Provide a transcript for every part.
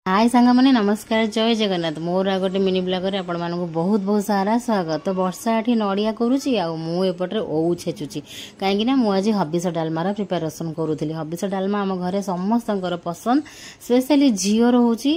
हाय सांग मैंने नमस्कार जय जगन्नाथ मोर आ गोटे मिनी ब्लॉग रे आपण मानक बहुत बहुत सारा स्वागत। तो वर्षा एठी नड़िया करूची आ मु एपटे ओउ छेचुची काहेकि ना मु आज हबिस डालमार प्रिपरेशन करूथली। हबिस डालमा आम घरे समस्तंकर पसंद, स्पेशली झीओर होची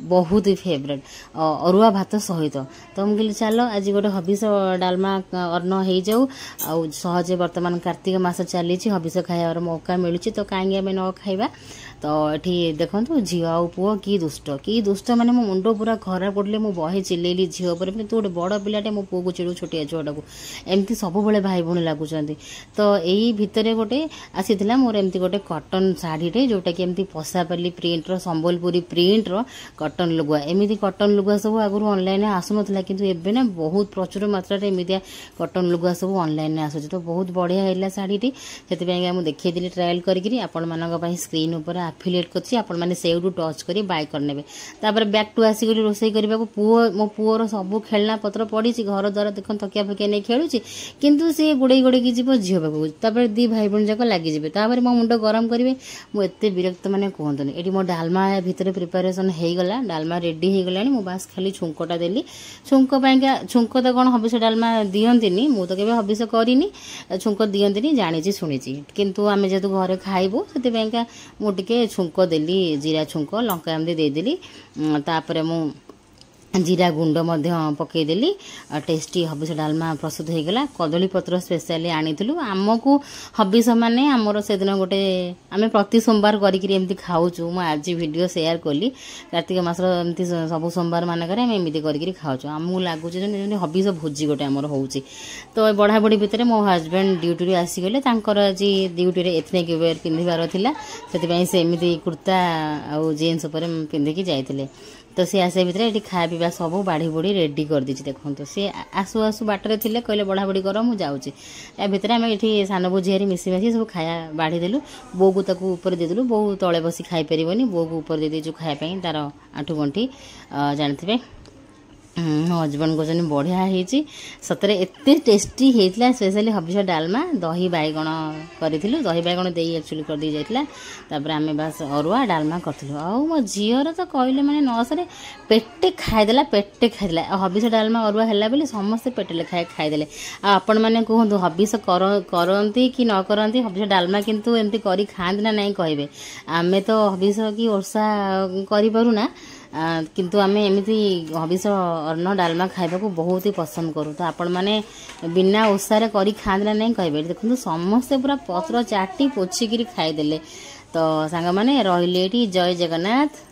बहुत ही फेवरेट अरुआ भात सहित। तो मुझे चलो आज गोटे हबिस डालमा अन्न हो जाऊ आ सहजे वर्तमान कार्तिक मास चली हबिस खाइबार मौका मिलूची तो कहीं आम न खाइबा। तो ये देखो झील आ पुओ कि दुष्ट माने मो मुंड पूरा खराब पड़े मु बहे चिल्लेली झील पर तू गोटे बड़ पिलाटे मो पुओ को चिड़ू छोटिया छुआटा को एमती सब बेले भाई भौणी लगुच। तो यही भितर गोटे आसीला मोर एमती गोटे कटन शाढ़ीटे जोटा कि एमती पसापाली प्रिंटर संबलपुरी प्रिंटर कटन लुगा एमती कटन लुगा सब आगु ऑनलाइन आसुनला किंतु एबे ना बहुत प्रचुर मात्रा एमती कटन लुगा सब ऑनलाइन आसुची। तो बहुत बढ़िया है शाढ़ीटी से देखी ट्रायल करी आपण मान स्क्रीन उपर एफिलिएट करछि आपण माने सेउडू टच करी बाय करने। तापर बैक टू आसी गली रोसई करबा को पुओ मो पुओर सब खेलना पत्र पड़ी घर द्वारा देख तकिया फकिया नहीं खेलुची किंतु से गुड़े गुड़े की जीव झील पाक तापर दी भाई बहन जाक लगी जिवे तापर मो मुंड गरम करेंगे मु एते विरक्त माने कहतनी। एटी मो डालमा भितर प्रिपरेशन हो गला डालमा रेडी हो गलानी मु बास खाली छुंकटा देली छुंक पाइका छुंक तो कौन हबिस डालमा दियंतिनी मु तो केबे हबिस करिनी छुंक दियंतिनी जानिची सुनिची किंतु आमे जेतु घरे खाइबो सेति पाइका मु टिके छुंक देली जीरा छुंक लंका एमती देदेली तापर मु जीरा गुंड पकईदेली टेस्टी हबिस डालमा प्रस्तुत हो गला। कदली पत्र स्पेशली आनीलु आमको हबिस माने आमर से दिन गोटे आम प्रति सोमवार करमती खाऊँ मु आज वीडियो शेयर कली कार्तिक मास एमती सब सोमवार मानक एमती कर खाऊँ आमको लगुच हबिस भोजी गोटे आमर हो। तो बढ़ा बढ़ी भितर मो हजबैंड ड्यूटी आसीगले आज ड्यूटी एथनिक वेयर पिंधार था से एमती कुर्ता आउ जीन्स उपर पिंधिकी जाइए। तो सी आसे भितर ये खाया पीवा सब बाढ़ी बुढ़ी रेडी कर दी देखो। तो सी आसु आसु बाटर थे कहले बढ़ा बढ़ी कर मुझे या भितर आम ये सान बो झील मिसी सब खाया बाढ़ी देलु बो को ताकू ऊपर देदेलु बो तले बसी खाई पारिबनी बो को ऊपर दे देजु खायापी तार आंठू गंठी जानते मो हजबैंड कहते बढ़िया होती सतरे एत टेस्टी होता स्पेशली हबिस डालमा दही बैगण करूँ दही बैगण दे एक्चुअली कर दी जाता आम बास अरुआ डालमा करूँ आ मो झीर तो कहले मैंने नसरे पेटे खाईदेला हबिस डालमा अरुआ है बोली समस्ते पेटे लेखाए खाईदे। आपण मैंने कहतु हबिस करती कि न करती हबिस डालमा किंतु एमती करी खाती ना नहीं कहे आमे तो हबिस कि ओषा करूना किंतु आमे एमती हबिस अन्न डालमा खाइबा को बहुत ही पसंद करूँ। तो आपण माने बिना ओषारे करी खाना नहीं कहे देखो समस्ते पूरा पत्र चाटी पोछिकी खाईदे। तो सांग माने रहिले जय जगन्नाथ।